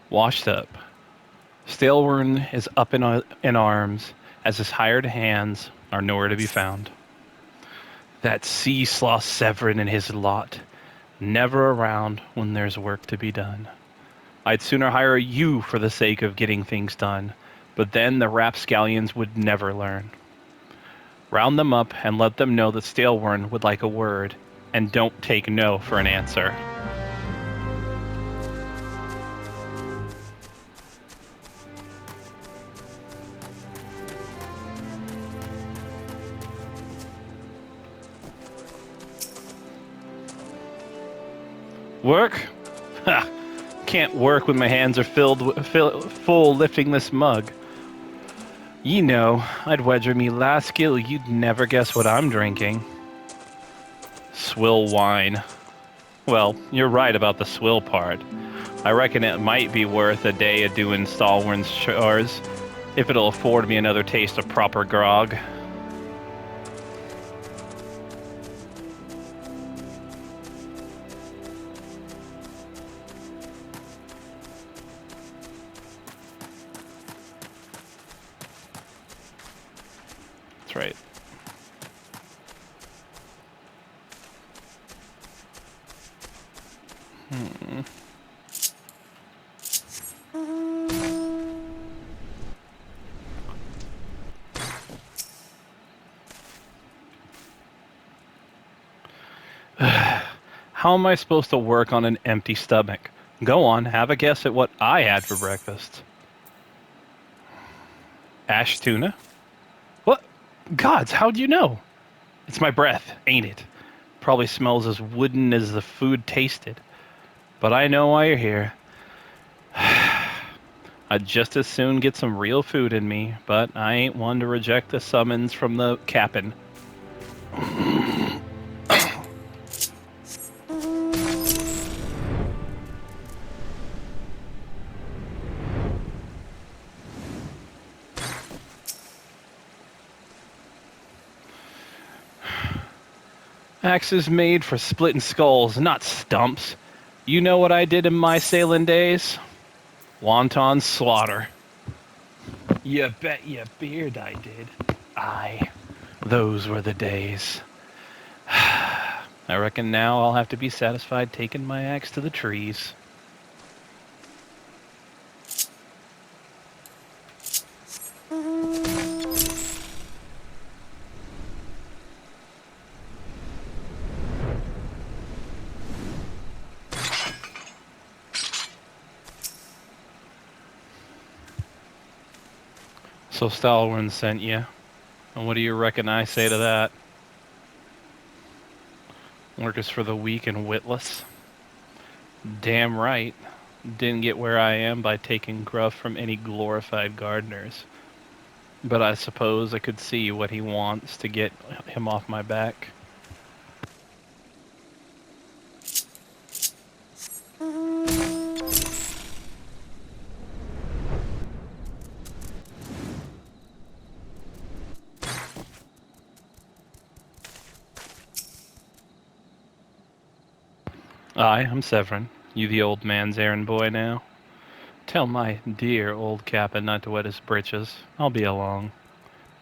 Washed up, Stalewern is up in arms as his hired hands are nowhere to be found. That sea sloth Severin and his lot, never around when there's work to be done. I'd sooner hire you for the sake of getting things done, but then the rapscallions would never learn. Round them up and let them know that Stalewern would like a word, and don't take no for an answer. Work? Ha! Can't work when my hands are full lifting this mug. Ye know, I'd wager me last skill you'd never guess what I'm drinking. Swill wine. Well, you're right about the swill part. I reckon it might be worth a day of doing Stalwern's chores, if it'll afford me another taste of proper grog. That's right. How am I supposed to work on an empty stomach? Go on, have a guess at what I had for breakfast. Ash tuna? What? Gods, how'd you know? It's my breath, ain't it? Probably smells as wooden as the food tasted. But I know why you're here. I'd just as soon get some real food in me, but I ain't one to reject the summons from the cap'n. Axes made for splitting skulls, not stumps. You know what I did in my sailing days? Wonton slaughter. You bet your beard I did. Aye, those were the days. I reckon now I'll have to be satisfied taking my axe to the trees. So Stalwern sent you. And what do you reckon I say to that? Work is for the weak and witless. Damn right. Didn't get where I am by taking gruff from any glorified gardeners. But I suppose I could see what he wants to get him off my back. I'm Severin. You the old man's errand boy now? Tell my dear old captain not to wet his britches. I'll be along.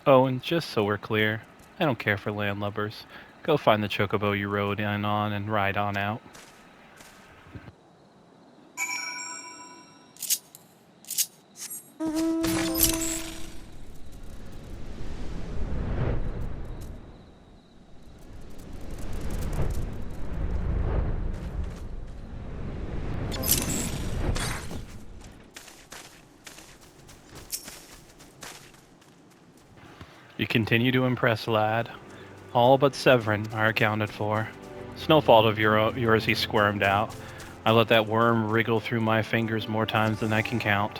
Oh, and just so we're clear, I don't care for landlubbers. Go find the chocobo you rode in on and ride on out. You continue to impress, lad. All but Severin are accounted for. It's no fault of yours he squirmed out. I let that worm wriggle through my fingers more times than I can count.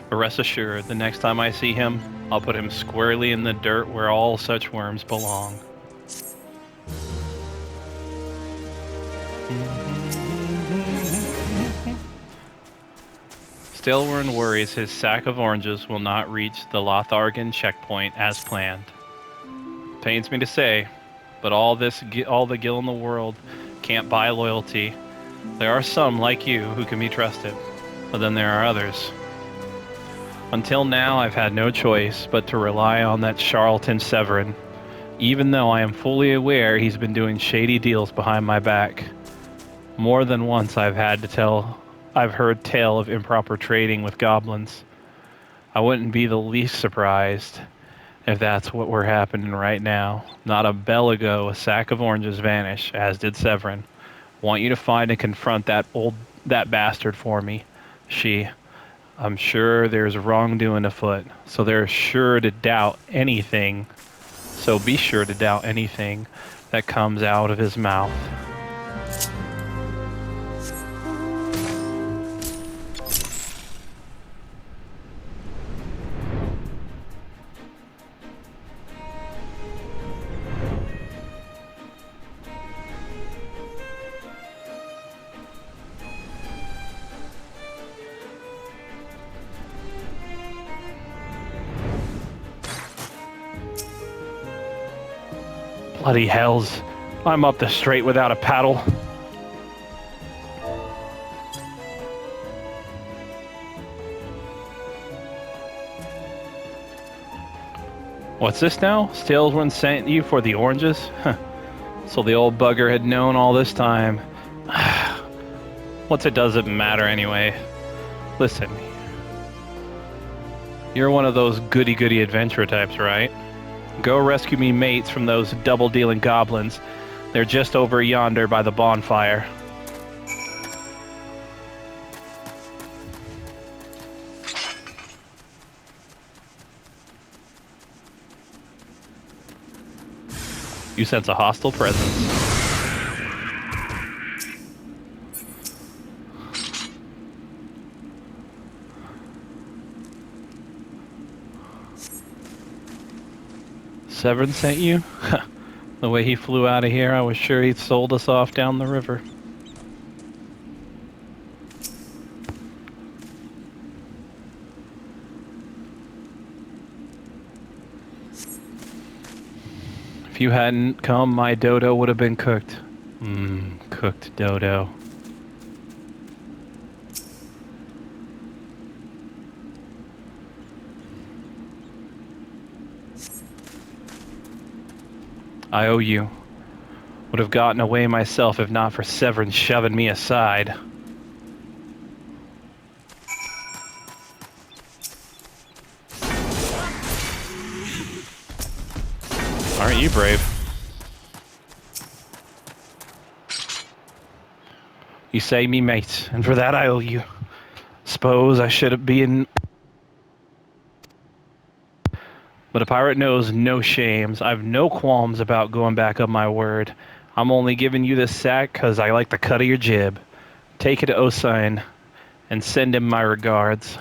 But rest assured, the next time I see him, I'll put him squarely in the dirt where all such worms belong. Stalwern worries his sack of oranges will not reach the Lothargan checkpoint as planned. Pains me to say, but all the gil in the world can't buy loyalty. There are some like you who can be trusted. but then there are others. Until now, I've had no choice but to rely on that charlatan Severin, even though I am fully aware he's been doing shady deals behind my back. More than once I've heard tale of improper trading with goblins. I wouldn't be the least surprised if that's what were happening right now. Not a bell ago, a sack of oranges vanished, as did Severin. Want you to find and confront that bastard for me. I'm sure there's wrongdoing afoot, so be sure to doubt anything that comes out of his mouth. Bloody hells. I'm up the strait without a paddle. What's this now? Stalesworn sent you for the oranges? Huh. So the old bugger had known all this time. What's it doesn't matter anyway. Listen. You're one of those goody-goody adventurer types, right? Go rescue me mates from those double-dealing goblins. They're just over yonder by the bonfire. You sense a hostile presence. Severin sent you? The way he flew out of here, I was sure he'd sold us off down the river. If you hadn't come, my dodo would have been cooked. Cooked dodo. I owe you. Would have gotten away myself if not for Severin shoving me aside. Aren't you brave? You saved me, mate, and for that I owe you. Suppose I should have been... But a pirate knows no shames. I've no qualms about going back on my word. I'm only giving you this sack because I like the cut of your jib. Take it to Osine and send him my regards.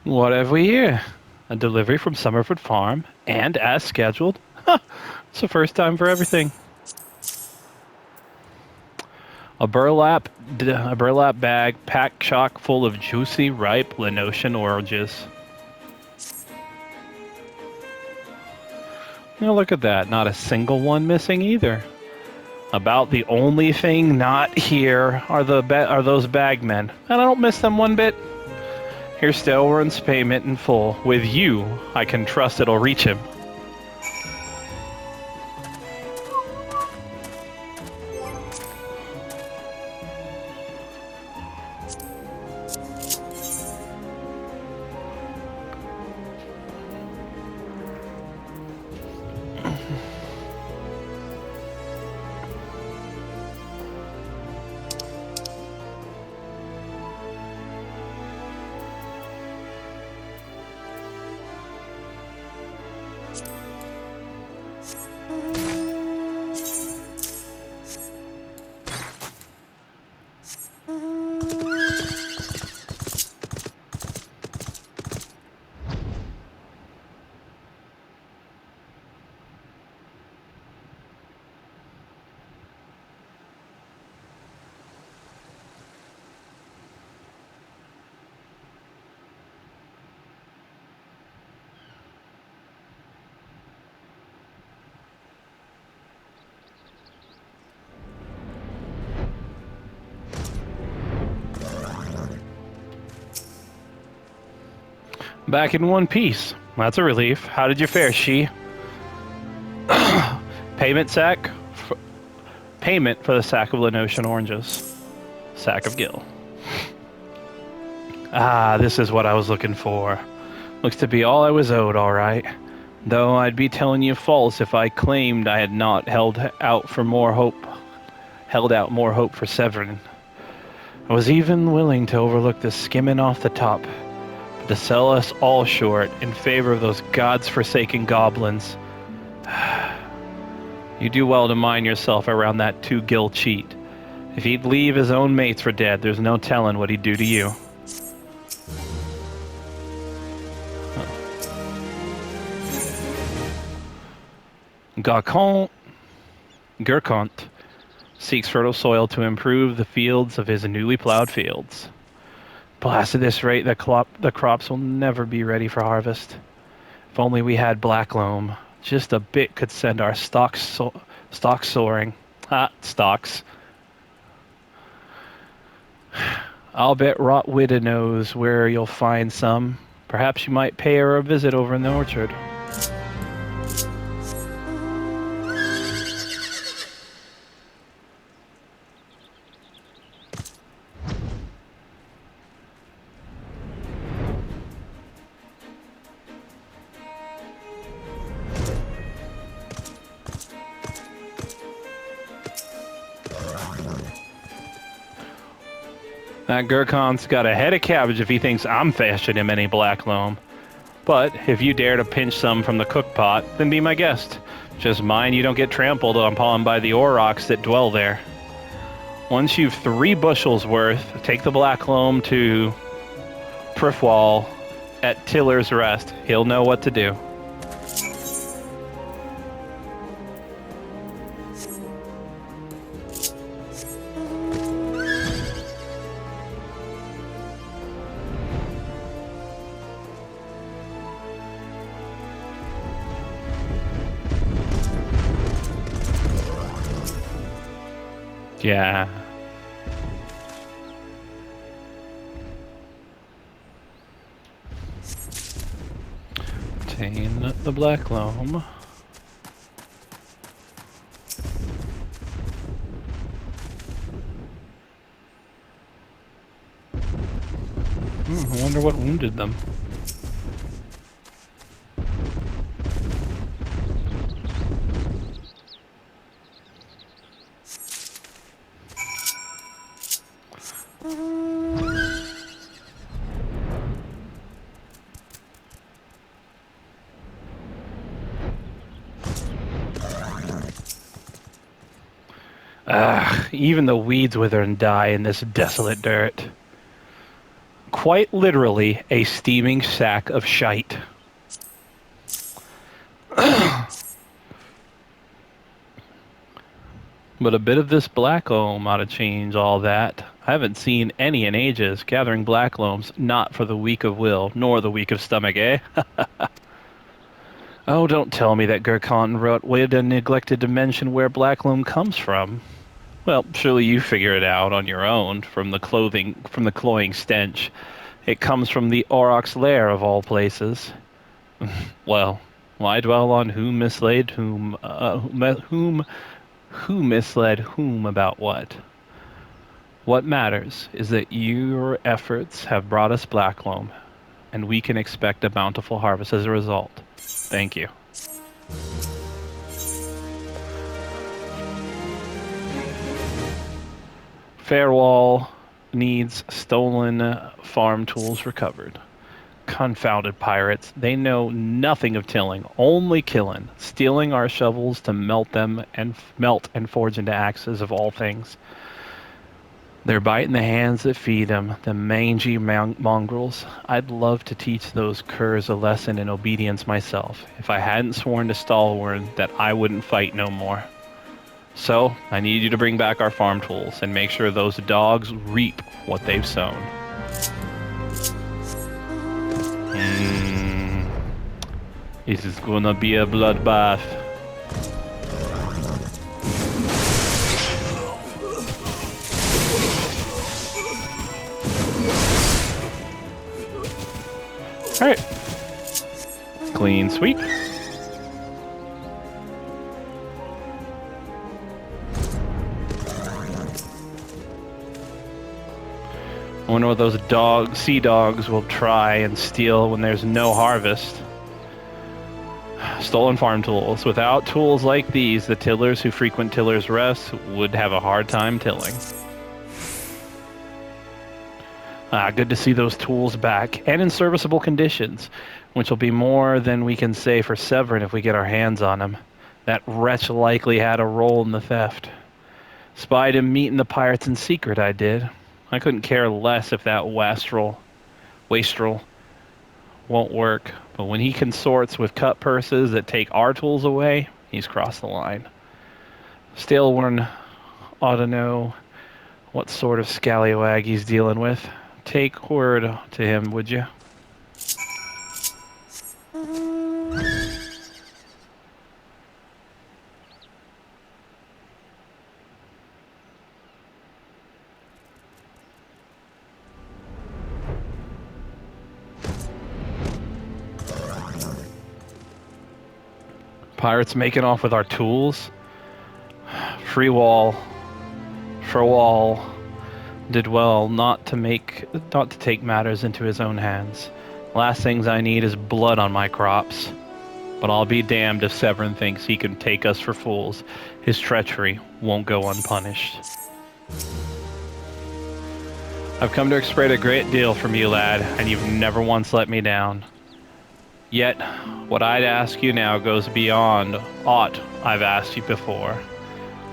What have we here? A delivery from Summerford Farm, and as scheduled. It's the first time for everything. A burlap bag packed chock full of juicy, ripe Lenosian oranges. Now look at that, not a single one missing either. About the only thing not here are those bagmen, and I don't miss them one bit. Here's Stalwern's payment in full. With you, I can trust it'll reach him. Back in one piece. That's a relief. How did you fare, she? Payment for the sack of Lenotian oranges. Sack of gill. Ah, this is what I was looking for. Looks to be all I was owed, all right. Though I'd be telling you false if I claimed I had not held out more hope for Severin. I was even willing to overlook the skimming off the top, but to sell us all short in favor of those gods-forsaken goblins. You do well to mind yourself around that two-gill cheat. If he'd leave his own mates for dead, there's no telling what he'd do to you. Gurkant seeks fertile soil to improve the fields of his newly plowed fields. Blast at this rate, the crops will never be ready for harvest. If only we had black loam. Just a bit could send our stocks soaring. Stocks. I'll bet Rotwida knows where you'll find some. Perhaps you might pay her a visit over in the orchard. That Gurkhan's got a head of cabbage if he thinks I'm fashioning him any black loam. But if you dare to pinch some from the cook pot, then be my guest. Just mind you don't get trampled upon by the aurochs that dwell there. Once you've 3 bushels worth, take the black loam to Prifwall at Tiller's Rest. He'll know what to do. Yeah. Obtain the black loam. I wonder what wounded them. Even the weeds wither and die in this desolate dirt. Quite literally a steaming sack of shite. But a bit of this black loam ought to change all that. I haven't seen any in ages. Gathering black loam's not for the weak of will, nor the weak of stomach, eh? Oh, don't tell me that Gurkhan Rotwida neglected to mention where black loam comes from. Well, surely you figure it out on your own from the cloying stench. It comes from the aurochs' lair of all places. Well, why dwell on who misled whom about what? What matters is that your efforts have brought us black loam, and we can expect a bountiful harvest as a result. Thank you. Fairwall needs stolen farm tools recovered. Confounded pirates. They know nothing of tilling, only killing, stealing our shovels to melt and forge into axes of all things. They're biting the hands that feed them, the mangy mongrels. I'd love to teach those curs a lesson in obedience myself, if I hadn't sworn to Stalwern that I wouldn't fight no more. So, I need you to bring back our farm tools and make sure those dogs reap what they've sown. This is gonna be a bloodbath. Alright. Clean sweep. I wonder what those sea dogs will try and steal when there's no harvest. Stolen farm tools. Without tools like these, the tillers who frequent Tiller's Rest would have a hard time tilling. Good to see those tools back, and in serviceable conditions, which will be more than we can say for Severin if we get our hands on him. That wretch likely had a role in the theft. Spied him meeting the pirates in secret, I did. I couldn't care less if that wastrel won't work, but when he consorts with cut purses that take our tools away, he's crossed the line. Staleworn ought to know what sort of scallywag he's dealing with. Take word to him, would you? Pirates making off with our tools. Freewall did well not to take matters into his own hands. Last things I need is blood on my crops. But I'll be damned if Severin thinks he can take us for fools. His treachery won't go unpunished. I've come to expect a great deal from you, lad, and you've never once let me down. Yet, what I'd ask you now goes beyond aught I've asked you before.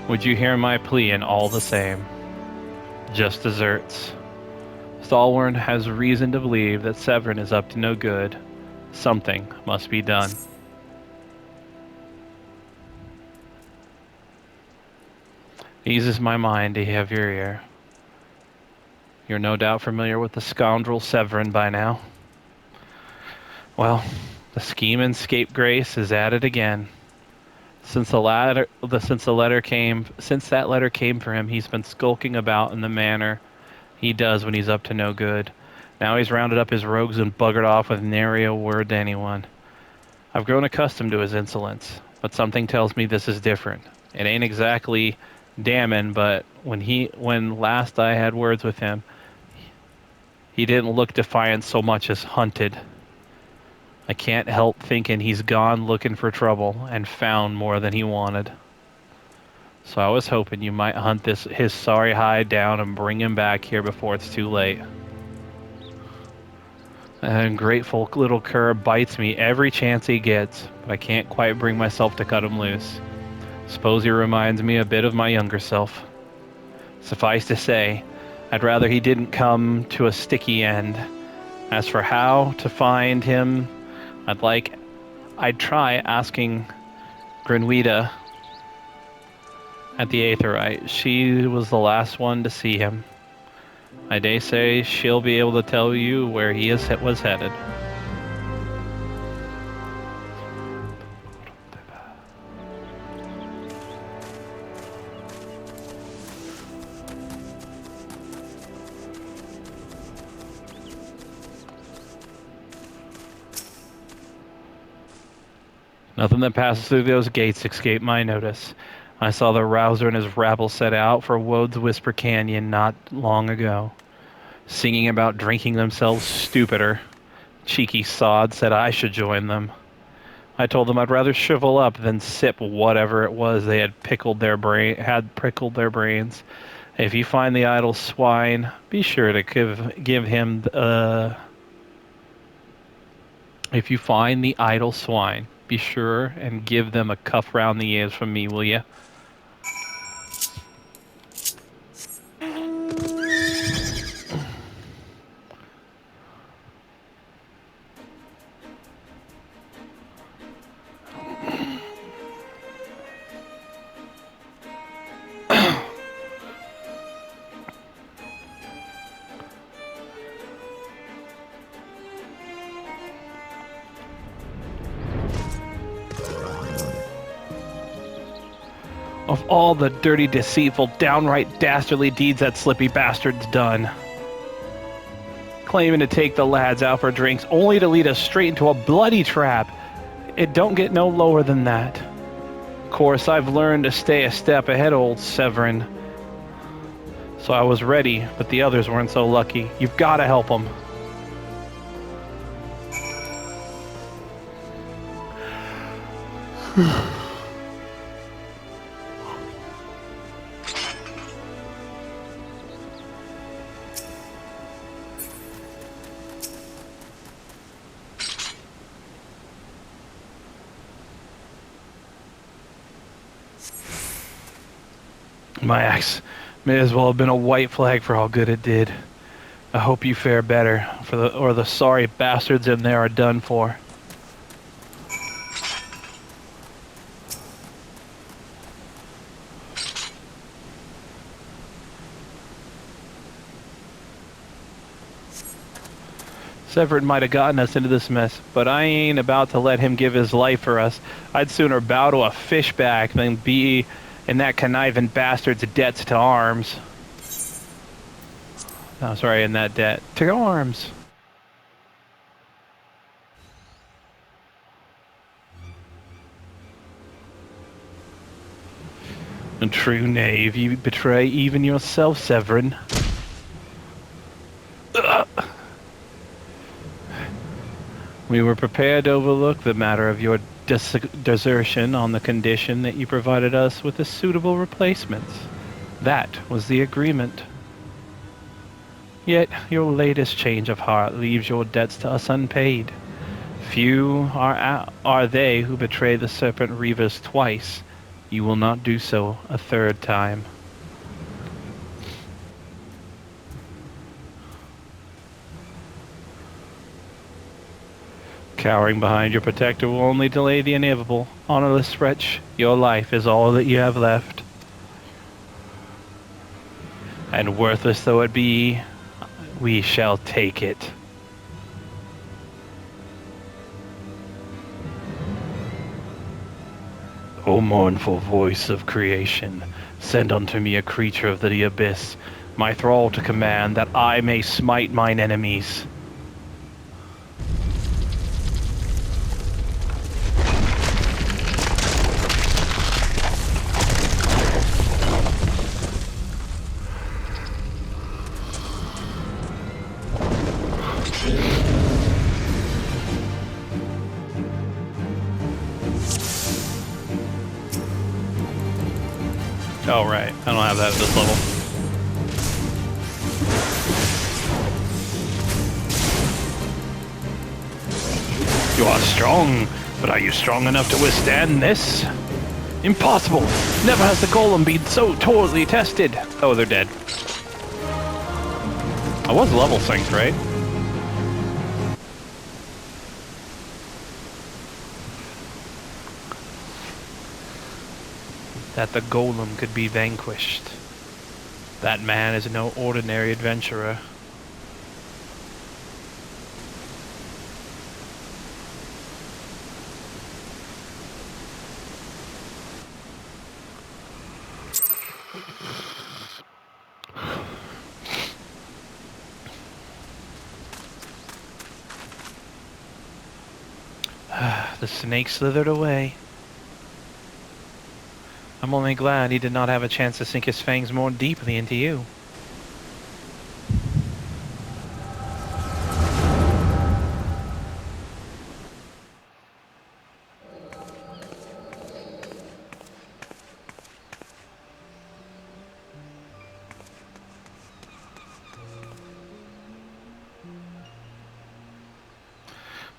Would you hear my plea in all the same? Just deserts. Staleworn has reason to believe that Severin is up to no good. Something must be done. Eases my mind to have your ear. You're no doubt familiar with the scoundrel Severin by now. Well, the scheming scapegrace is at it again. Since that letter came for him, he's been skulking about in the manner he does when he's up to no good. Now he's rounded up his rogues and buggered off with nary a word to anyone. I've grown accustomed to his insolence, but something tells me this is different. It ain't exactly damning, but when last I had words with him, he didn't look defiant so much as hunted. I can't help thinking he's gone looking for trouble and found more than he wanted. So I was hoping you might hunt his sorry hide down and bring him back here before it's too late. An ungrateful little cur bites me every chance he gets, but I can't quite bring myself to cut him loose. Suppose he reminds me a bit of my younger self. Suffice to say, I'd rather he didn't come to a sticky end. As for how to find him, I'd try asking Grenouida at the Aetherite. She was the last one to see him. I dare say she'll be able to tell you where he was headed. Nothing that passes through those gates escaped my notice. I saw the Rouser and his rabble set out for Wode's Whisper Canyon not long ago, singing about drinking themselves stupider. Cheeky sod said I should join them. I told them I'd rather shrivel up than sip whatever it was they had prickled their brains. If you find the idle swine, be sure to give him If you find the idle swine, be sure and give them a cuff round the ears from me, will you? Of all the dirty, deceitful, downright dastardly deeds that slippy bastard's done. Claiming to take the lads out for drinks only to lead us straight into a bloody trap. It don't get no lower than that. Of course, I've learned to stay a step ahead of old Severin. So I was ready, but the others weren't so lucky. You've got to help them. My axe may as well have been a white flag for how good it did. I hope you fare better, or the sorry bastards in there are done for. Severin might have gotten us into this mess, but I ain't about to let him give his life for us. I'd sooner bow to a fishback than be in that conniving bastard's debts to arms. Oh, sorry, in that debt to arms. A true knave, you betray even yourself, Severin. Ugh. We were prepared to overlook the matter of your desertion on the condition that you provided us with a suitable replacement. That was the agreement. Yet your latest change of heart leaves your debts to us unpaid. Few are they who betray the Serpent Reavers twice. You will not do so a third time. Cowering behind your protector will only delay the inevitable. Honorless wretch, your life is all that you have left. And worthless though it be, we shall take it. O mournful voice of creation, send unto me a creature of the abyss, my thrall to command, that I may smite mine enemies. Oh, right. I don't have that at this level. You are strong, but are you strong enough to withstand this? Impossible! Never has the golem been so totally tested! Oh, they're dead. I was level synced, right? That the golem could be vanquished. That man is no ordinary adventurer. The snake slithered away. I'm only glad he did not have a chance to sink his fangs more deeply into you.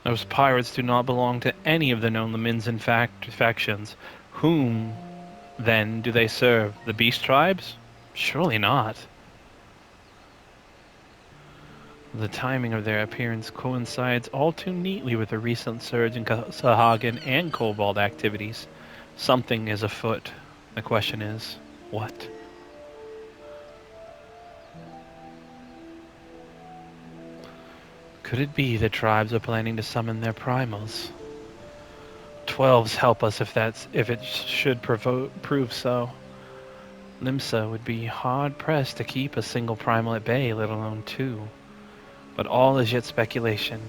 Those pirates do not belong to any of the known Lominsa factions. Whom, then, do they serve? The beast tribes? Surely not. The timing of their appearance coincides all too neatly with the recent surge in Sahagin and Kobold activities. Something is afoot. The question is, what? Could it be the tribes are planning to summon their primals? 12s help us if it should prove so. Limsa would be hard-pressed to keep a single primal at bay, let alone two. But all is yet speculation.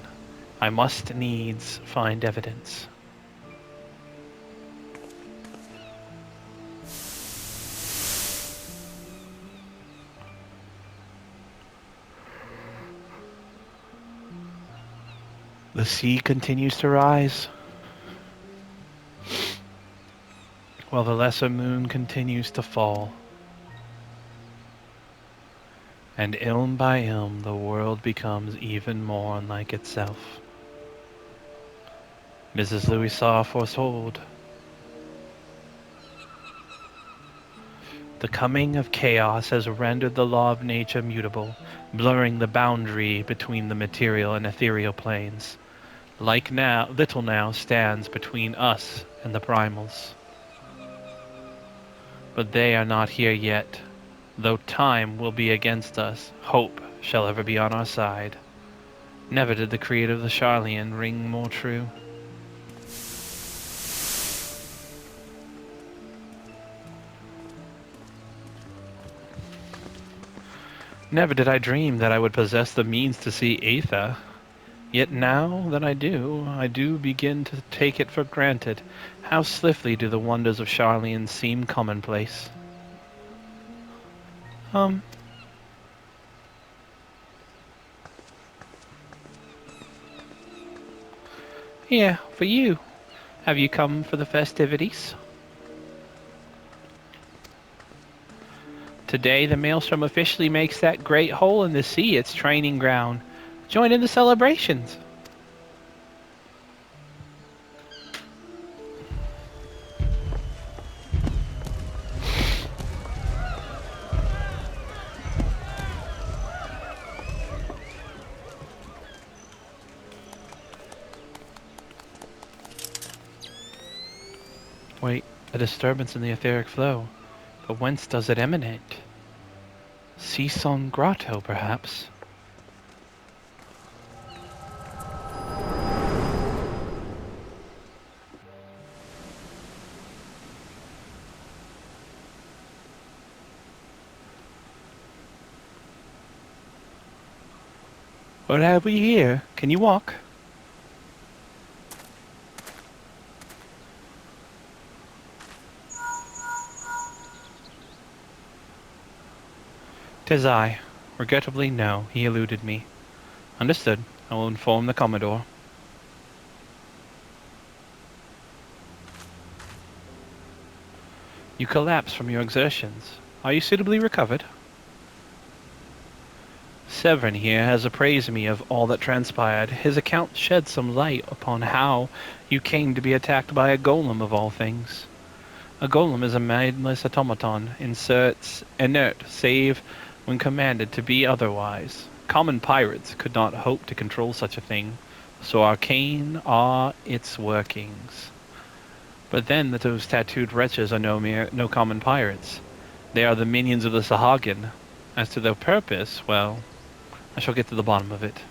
I must needs find evidence. The sea continues to rise, while the lesser moon continues to fall. And ilm by ilm, the world becomes even more unlike itself. Mrs. Louisa foretold the coming of chaos has rendered the law of nature mutable, blurring the boundary between the material and ethereal planes. Little now stands between us and the primals. But they are not here yet. Though time will be against us, hope shall ever be on our side. Never did the creed of the Charlian ring more true. Never did I dream that I would possess the means to see Aether. Yet now that I do begin to take it for granted. How swiftly do the wonders of Charlian seem commonplace. Yeah, for you. Have you come for the festivities? Today, the Maelstrom officially makes that great hole in the sea its training ground. Join in the celebrations. Wait, a disturbance in the etheric flow. But whence does it emanate? Sea Song Grotto, perhaps? What have we here? Can you walk? 'Tis I. Regrettably, no, he eluded me. Understood. I will inform the Commodore. You collapsed from your exertions. Are you suitably recovered? Severin here has appraised me of all that transpired. His account sheds some light upon how you came to be attacked by a golem of all things. A golem is a mindless automaton, inert, save when commanded to be otherwise. Common pirates could not hope to control such a thing, so arcane are its workings. But then those tattooed wretches are no common pirates. They are the minions of the Sahagin. As to their purpose, well, I shall get to the bottom of it.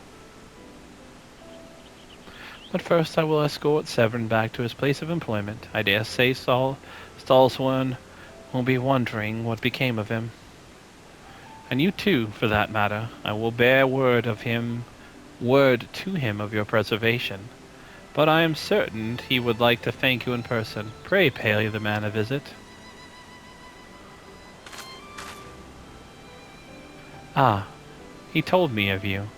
But first I will escort Severin back to his place of employment. I dare say Stalsworn will be wondering what became of him. And you too, for that matter. I will bear word to him of your preservation. But I am certain he would like to thank you in person. Pray pay the man a visit. Ah, he told me of you,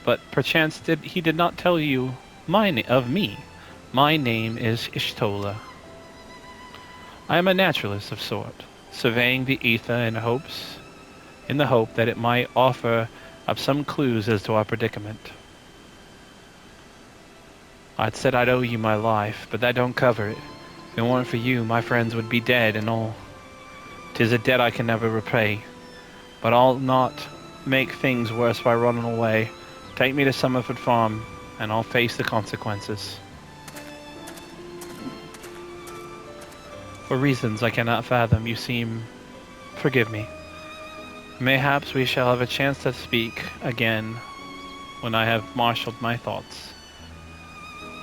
but perchance he did not tell you of me. My name is Ishtola. I am a naturalist of sort, surveying the ether in the hope that it might offer up some clues as to our predicament. I'd said I'd owe you my life, but that don't cover it. If it weren't for you, my friends would be dead and all. 'Tis a debt I can never repay. But I'll not make things worse by running away. Take me to Summerford Farm, and I'll face the consequences. For reasons I cannot fathom, forgive me. Mayhaps we shall have a chance to speak again when I have marshaled my thoughts.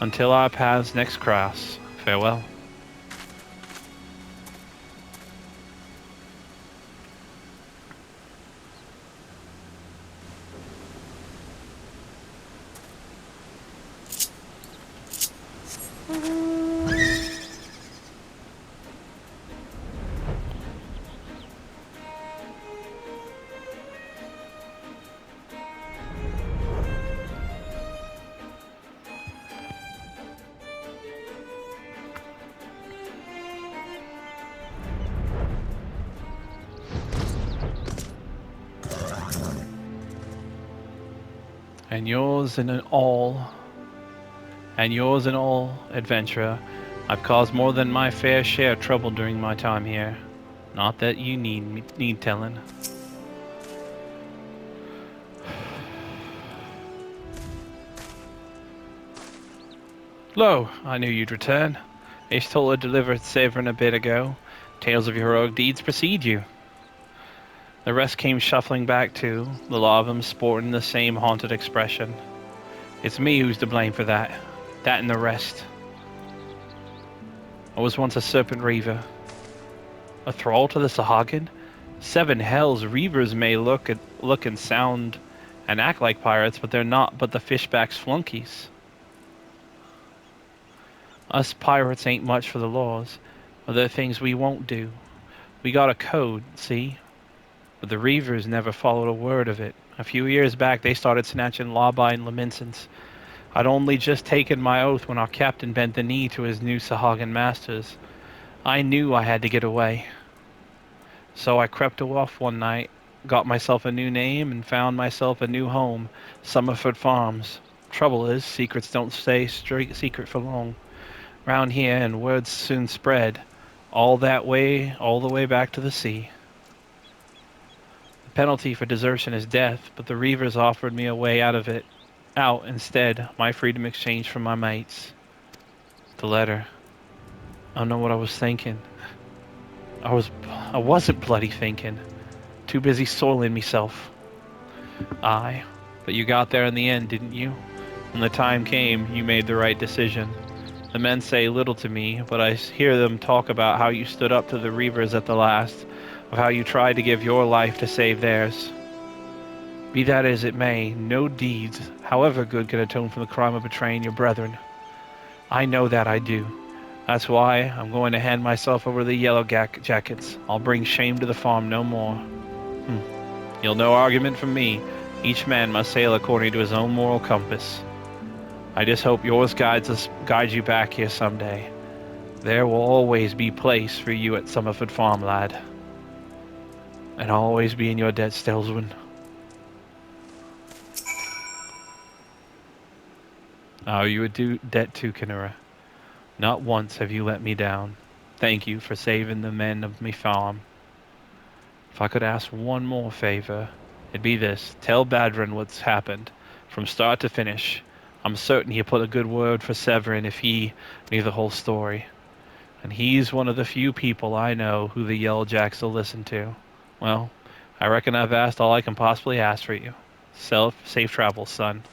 Until our paths next cross, farewell. And yours in all, adventurer. I've caused more than my fair share of trouble during my time here. Not that you need telling. Lo, I knew you'd return. Ishtola delivered Severin a bit ago. Tales of your heroic deeds precede you. The rest came shuffling back too, the lot of them sporting the same haunted expression. It's me who's to blame for that. That and the rest. I was once a serpent reaver. A thrall to the Sahagin? 7 hells, reavers may look and sound and act like pirates, but they're not but the fishback's flunkies. Us pirates ain't much for the laws, but there are things we won't do. We got a code, see? But the reavers never followed a word of it. A few years back they started snatching law-abiding Lominsans. I'd only just taken my oath when our captain bent the knee to his new Sahagin masters. I knew I had to get away. So I crept off one night, got myself a new name, and found myself a new home, Summerford Farms. Trouble is, secrets don't stay straight secret for long. Round here, and words soon spread, all the way back to the sea. The penalty for desertion is death, but the reavers offered me a way out of it. Out, instead, my freedom exchanged for my mates. The letter. I don't know what I was thinking. I wasn't bloody thinking. Too busy soiling myself. Aye, but you got there in the end, didn't you? When the time came, you made the right decision. The men say little to me, but I hear them talk about how you stood up to the reavers at the last, of how you tried to give your life to save theirs. Be that as it may, no deeds, however good, can atone for the crime of betraying your brethren. I know that I do. That's why I'm going to hand myself over to the Yellow Jackets. I'll bring shame to the farm no more. You'll no argument from me. Each man must sail according to his own moral compass. I just hope yours guides you back here someday. There will always be place for you at Summerford Farm, lad. And I'll always be in your debt, Stelzwin. Oh, you would do debt too, Kinura. Not once have you let me down. Thank you for saving the men of me farm. If I could ask one more favor, it'd be this. Tell Badrin what's happened, from start to finish. I'm certain he'll put a good word for Severin if he knew the whole story. And he's one of the few people I know who the Yellow Jacks will listen to. Well, I reckon I've asked all I can possibly ask for you. Safe travels, son.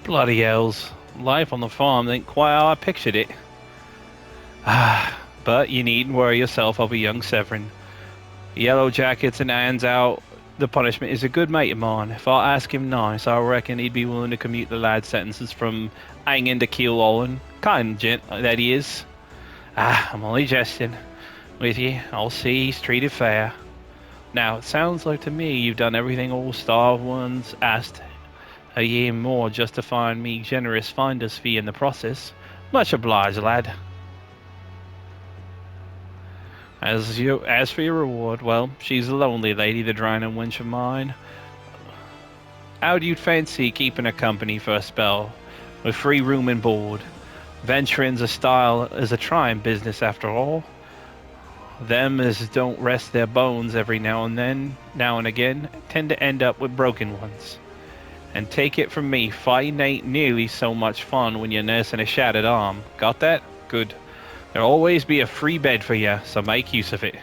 Bloody hells. Life on the farm ain't quite how I pictured it. But you needn't worry yourself over young Severin. Yellow Jackets and hands out the punishment is a good mate of mine. If I ask him nice, I reckon he'd be willing to commute the lad's sentences from hanging to Keelwallen. Kind gent that he is. I'm only jesting with you. I'll see he's treated fair. Now, it sounds like to me you've done everything all starved ones asked. A year more justifying me generous finder's fee in the process. Much obliged, lad. As for your reward, well, she's a lonely lady, the Drina wench of mine. How do you fancy keeping her company for a spell, with free room and board? Venturing's a style is a trying business after all. Them as don't rest their bones every now and again, tend to end up with broken ones. And take it from me, fighting ain't nearly so much fun when you're nursing a shattered arm. Got that? Good. There'll always be a free bed for you, so make use of it.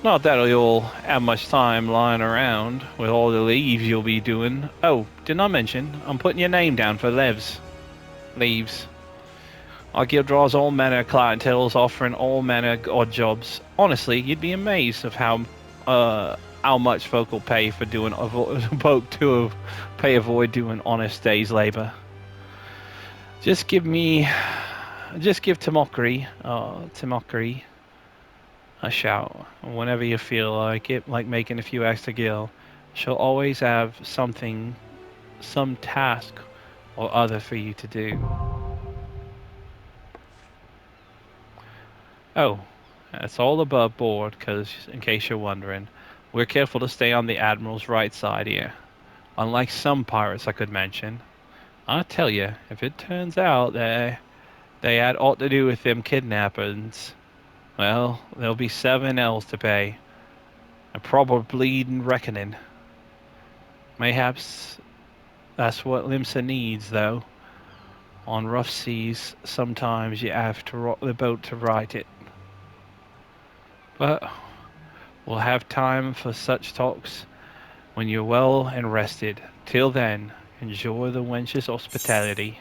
Not that you'll have much time lying around with all the leaves you'll be doing. Oh, did not mention, I'm putting your name down for Levs. Leaves. Our guild draws all manner of clientels, offering all manner of odd jobs. Honestly, you'd be amazed of how much folk will pay for doing folk to pay avoid doing honest day's labor. Just give Timokri a shout whenever you feel like it, like making a few extra gil. She'll always have something, some task or other for you to do. Oh, that's all above board, because in case you're wondering, we're careful to stay on the Admiral's right side here. Unlike some pirates I could mention. I tell you, if it turns out that they had aught to do with them kidnappings, well, there'll be 7 L's to pay. A proper bleeding reckoning. Mayhaps that's what Limsa needs, though. On rough seas, sometimes you have to rock the boat to right it. But we'll have time for such talks when you're well and rested. Till then, enjoy the wench's hospitality.